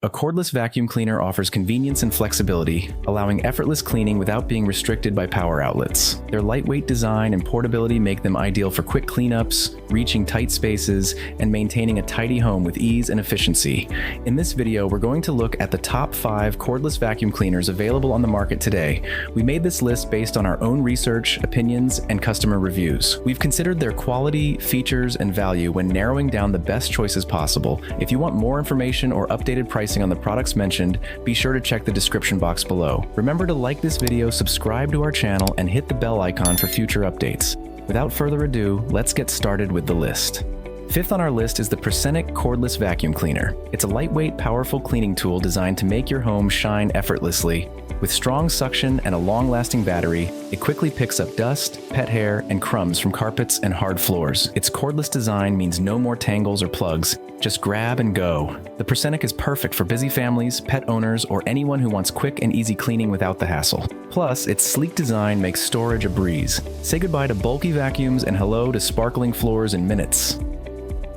A cordless vacuum cleaner offers convenience and flexibility, allowing effortless cleaning without being restricted by power outlets. Their lightweight design and portability make them ideal for quick cleanups, reaching tight spaces, and maintaining a tidy home with ease and efficiency. In this video, we're going to look at the top 5 cordless vacuum cleaners available on the market today. We made this list based on our own research, opinions, and customer reviews. We've considered their quality, features, and value when narrowing down the best choices possible. If you want more information or updated pricing on the products mentioned, be sure to check the description box below. Remember to like this video, subscribe to our channel, and hit the bell icon for future updates. Without further ado, let's get started with the list. Fifth on our list is the Persenic Cordless Vacuum Cleaner. It's a lightweight, powerful cleaning tool designed to make your home shine effortlessly. With strong suction and a long-lasting battery, it quickly picks up dust, pet hair, and crumbs from carpets and hard floors. Its cordless design means no more tangles or plugs. Just grab and go. The Persenic is perfect for busy families, pet owners, or anyone who wants quick and easy cleaning without the hassle. Plus, its sleek design makes storage a breeze. Say goodbye to bulky vacuums and hello to sparkling floors in minutes.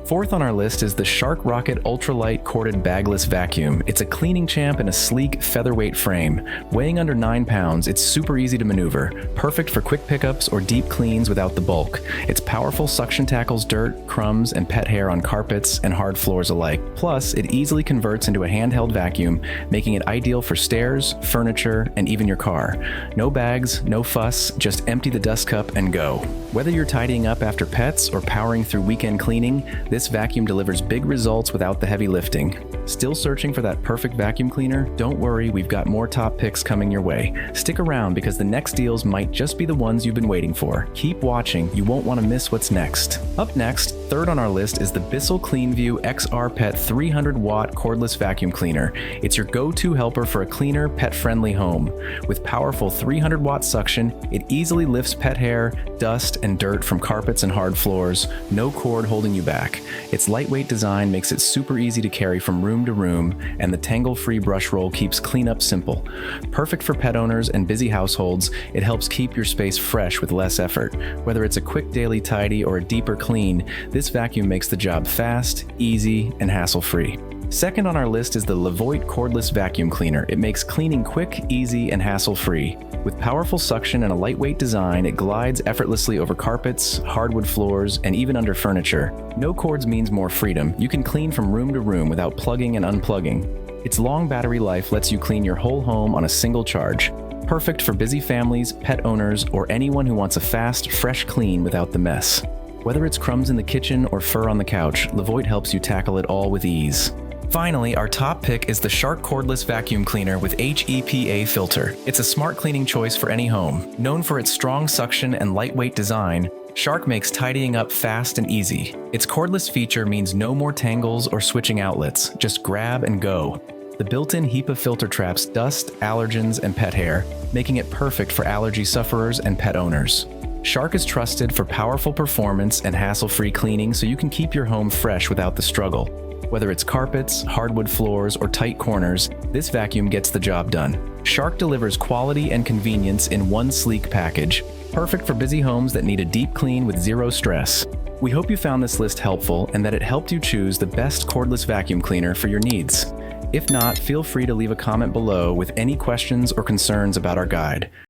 Fourth on our list is the Shark Rocket Ultralight Corded Bagless Vacuum. It's a cleaning champ in a sleek, featherweight frame. Weighing under 9 pounds, it's super easy to maneuver, perfect for quick pickups or deep cleans without the bulk. Its powerful suction tackles dirt, crumbs, and pet hair on carpets and hard floors alike. Plus, it easily converts into a handheld vacuum, making it ideal for stairs, furniture, and even your car. No bags, no fuss, just empty the dust cup and go. Whether you're tidying up after pets or powering through weekend cleaning, this vacuum delivers big results without the heavy lifting. Still searching for that perfect vacuum cleaner? Don't worry, we've got more top picks coming your way. Stick around because the next deals might just be the ones you've been waiting for. Keep watching, you won't want to miss what's next. Up next, third on our list is the Bissell CleanView XR Pet 300-watt cordless vacuum cleaner. It's your go-to helper for a cleaner, pet-friendly home. With powerful 300-watt suction, it easily lifts pet hair, dust, and dirt from carpets and hard floors, no cord holding you back. Its lightweight design makes it super easy to carry from room to room, and the tangle-free brush roll keeps cleanup simple. Perfect for pet owners and busy households, it helps keep your space fresh with less effort. Whether it's a quick daily tidy or a deeper clean, this vacuum makes the job fast, easy, and hassle-free. Second on our list is the Levoit Cordless Vacuum Cleaner. It makes cleaning quick, easy, and hassle-free. With powerful suction and a lightweight design, it glides effortlessly over carpets, hardwood floors, and even under furniture. No cords means more freedom. You can clean from room to room without plugging and unplugging. Its long battery life lets you clean your whole home on a single charge. Perfect for busy families, pet owners, or anyone who wants a fast, fresh clean without the mess. Whether it's crumbs in the kitchen or fur on the couch, Levoit helps you tackle it all with ease. Finally, our top pick is the Shark Cordless Vacuum Cleaner with HEPA filter. It's a smart cleaning choice for any home. Known for its strong suction and lightweight design, Shark makes tidying up fast and easy. Its cordless feature means no more tangles or switching outlets, just grab and go. The built-in HEPA filter traps dust, allergens, and pet hair, making it perfect for allergy sufferers and pet owners. Shark is trusted for powerful performance and hassle-free cleaning so you can keep your home fresh without the struggle. Whether it's carpets, hardwood floors, or tight corners, this vacuum gets the job done. Shark delivers quality and convenience in one sleek package, perfect for busy homes that need a deep clean with zero stress. We hope you found this list helpful and that it helped you choose the best cordless vacuum cleaner for your needs. If not, feel free to leave a comment below with any questions or concerns about our guide.